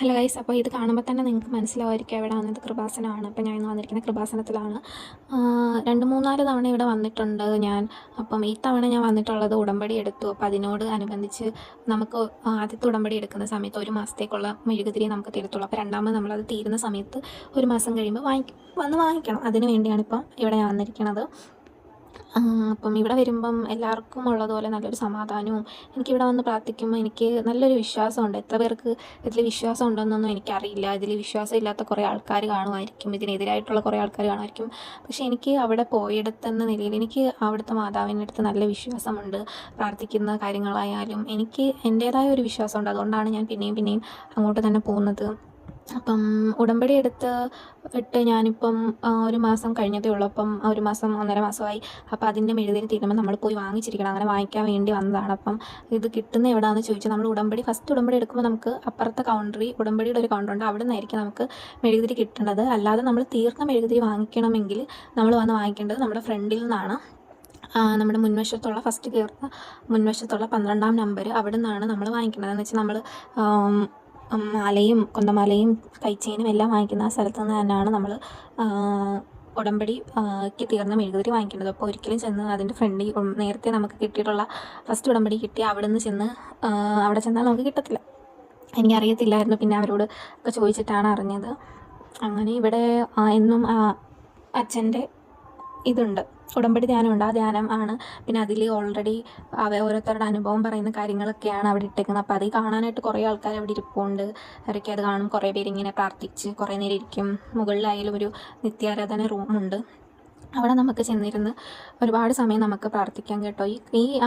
Hello guys, അപ്പോൾ ഇത് കാണുമ്പോൾ തന്നെ നിങ്ങൾക്ക് മനസ്സിലാവുമായിരിക്കും എവിടെ വന്നത് കൃപാസനമാണ്. അപ്പോൾ ഞാൻ ഇന്ന് വന്നിരിക്കുന്ന കൃപാസനത്തിലാണ്. 2-3-4 തവണ ഇവിടെ വന്നിട്ടുണ്ട് ഞാൻ. അപ്പം ഈ തവണ ഞാൻ വന്നിട്ടുള്ളത് ഉടമ്പടി എടുത്തു. അപ്പോൾ അതിനോട് അനുബന്ധിച്ച് നമുക്ക് ആദ്യത്തെ ഉടമ്പടി എടുക്കുന്ന സമയത്ത് 1 മാസത്തേക്കുള്ള മെഴുകുതിരി നമുക്ക് തരത്തുള്ളൂ. അപ്പോൾ രണ്ടാമത് നമ്മളത് തീരുന്ന സമയത്ത് 1 മാസം കഴിയുമ്പോൾ വന്ന് വാങ്ങിക്കണം. അതിന് വേണ്ടിയാണ് ഇപ്പം ഇവിടെ ഞാൻ വന്നിരിക്കുന്നത്. അപ്പം ഇവിടെ വരുമ്പം എല്ലാവർക്കും ഉള്ളതുപോലെ നല്ലൊരു സമാധാനവും, എനിക്കിവിടെ വന്ന് പ്രാർത്ഥിക്കുമ്പോൾ എനിക്ക് നല്ലൊരു വിശ്വാസമുണ്ട്. എത്ര പേർക്ക് ഇതിൽ വിശ്വാസം ഉണ്ടെന്നൊന്നും എനിക്കറിയില്ല. ഇതിൽ വിശ്വാസമില്ലാത്ത കുറേ ആൾക്കാർ കാണുമായിരിക്കും, ഇതിനെതിരായിട്ടുള്ള കുറേ ആൾക്കാർ കാണുമായിരിക്കും. പക്ഷേ എനിക്ക് അവിടെ പോയിടത്തെന്ന നിലയിൽ എനിക്ക് അവിടുത്തെ മാതാവിൻ്റെ അടുത്ത് നല്ല വിശ്വാസമുണ്ട്. പ്രാർത്ഥിക്കുന്ന കാര്യങ്ങളായാലും എനിക്ക് എൻ്റേതായ ഒരു വിശ്വാസമുണ്ട്. അതുകൊണ്ടാണ് ഞാൻ പിന്നെയും പിന്നെയും അങ്ങോട്ട് തന്നെ പോകുന്നത്. അപ്പം ഉടമ്പടി ഇട്ട് ഞാനിപ്പം 1 മാസം കഴിഞ്ഞതേ ഉള്ളൂ. അപ്പം 1 മാസം 1.5 മാസമായി. അപ്പം അതിൻ്റെ മെഴുകുതിരി തീരുമ്പോൾ നമ്മൾ പോയി വാങ്ങിച്ചിരിക്കണം. അങ്ങനെ വാങ്ങിക്കാൻ വേണ്ടി വന്നതാണ്. അപ്പം ഇത് കിട്ടുന്ന എവിടെയാണെന്ന് ചോദിച്ചാൽ, നമ്മൾ ഫസ്റ്റ് ഉടമ്പടി എടുക്കുമ്പോൾ നമുക്ക് അപ്പുറത്തെ ഉടമ്പടിയുടെ ഒരു കൗണ്ടറുണ്ട്. അവിടെ നിന്നായിരിക്കും നമുക്ക് മെഴുകുതിരി കിട്ടേണ്ടത്. അല്ലാതെ നമ്മൾ തീർന്ന മെഴുകുതിരി വാങ്ങിക്കണമെങ്കിൽ നമ്മൾ വന്ന് വാങ്ങിക്കേണ്ടത് നമ്മുടെ ഫ്രണ്ടിൽ നിന്നാണ്. നമ്മുടെ മുൻവശത്തുള്ള ഫസ്റ്റ് കയറുന്ന മുൻവശത്തുള്ള 12-ാം നമ്പർ അവിടെ നിന്നാണ് നമ്മൾ വാങ്ങിക്കേണ്ടത്. എന്ന് വെച്ചാൽ നമ്മൾ മാലയും കൊന്തമാലയും കൈച്ചെയിനും എല്ലാം വാങ്ങിക്കുന്ന ആ സ്ഥലത്ത് നിന്ന് തന്നെയാണ് നമ്മൾ ഉടമ്പടിക്ക് തീർന്ന മെഴുകുതിരി വാങ്ങിക്കേണ്ടത്. അപ്പോൾ ഒരിക്കലും ചെന്ന് അതിൻ്റെ ഫ്രണ്ടിൽ നേരത്തെ നമുക്ക് കിട്ടിയിട്ടുള്ള ഫസ്റ്റ് ഉടമ്പടി കിട്ടി അവിടെ ചെന്നാൽ നമുക്ക് കിട്ടത്തില്ല. എനിക്കറിയത്തില്ലായിരുന്നു. പിന്നെ അവരോട് ഒക്കെ ചോദിച്ചിട്ടാണ് അറിഞ്ഞത്. അങ്ങനെ ഇവിടെ എന്നും അച്ഛൻ്റെ ഇതുണ്ട്, ഉടമ്പടി ധ്യാനമുണ്ട്. ആ ധ്യാനം ആണ്. പിന്നെ അതിൽ ഓൾറെഡി ഓരോരുത്തരുടെ അനുഭവം പറയുന്ന കാര്യങ്ങളൊക്കെയാണ് അവിടെ ഇട്ടേക്കുന്നത്. അപ്പോൾ അത് കാണാനായിട്ട് കുറേ ആൾക്കാർ അവിടെ ഇരിപ്പുണ്ട്. അവരൊക്കെ അത് കാണും. കുറേ പേരിങ്ങനെ പ്രാർത്ഥിച്ച് കുറേ നേരം ഇരിക്കും. മുകളിലായാലും ഒരു നിത്യാരാധന റൂമുണ്ട്. അവിടെ നമുക്ക് ചെന്നിരുന്ന് ഒരുപാട് സമയം നമുക്ക് പ്രാർത്ഥിക്കാം കേട്ടോ.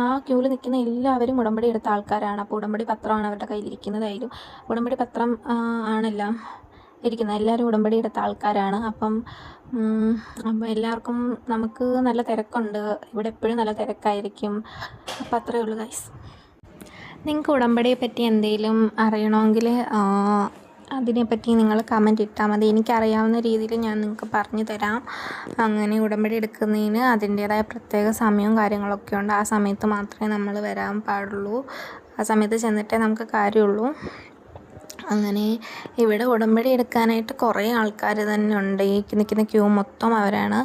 ആ ക്യൂവിൽ നിൽക്കുന്ന എല്ലാവരും ഉടമ്പടി എടുത്ത ആൾക്കാരാണ്. അപ്പോൾ ഉടമ്പടി പത്രമാണ് അവരുടെ കയ്യിലിരിക്കുന്നതായാലും. ഉടമ്പടി പത്രം ആണെല്ലാം ഇരിക്കുന്നത്. എല്ലാവരും ഉടമ്പടി എടുത്ത ആൾക്കാരാണ്. അപ്പം എല്ലാവർക്കും നമുക്ക് നല്ല തിരക്കുണ്ട്. ഇവിടെ എപ്പോഴും നല്ല തിരക്കായിരിക്കും. അപ്പം അത്രയേ ഉള്ളൂ ഗൈസ്. നിങ്ങൾക്ക് ഉടമ്പടിയെ പറ്റി എന്തെങ്കിലും അറിയണമെങ്കിൽ അതിനെപ്പറ്റി നിങ്ങൾ കമൻറ്റ് ഇട്ടാൽ മതി. എനിക്കറിയാവുന്ന രീതിയിൽ ഞാൻ നിങ്ങൾക്ക് പറഞ്ഞു തരാം. അങ്ങനെ ഉടമ്പടി എടുക്കുന്നതിന് അതിൻ്റേതായ പ്രത്യേക സമയവും കാര്യങ്ങളൊക്കെ ഉണ്ട്. ആ സമയത്ത് മാത്രമേ നമ്മൾ വരാൻ പാടുള്ളൂ. ആ സമയത്ത് ചെന്നിട്ടേ നമുക്ക് കാര്യമുള്ളൂ. അങ്ങനെ ഇവിടെ ഉടമ്പടി എടുക്കാനായിട്ട് കുറേ ആൾക്കാർ തന്നെ ഉണ്ട്. ഈ നിൽക്കുന്ന ക്യൂ മൊത്തം അവരാണ്.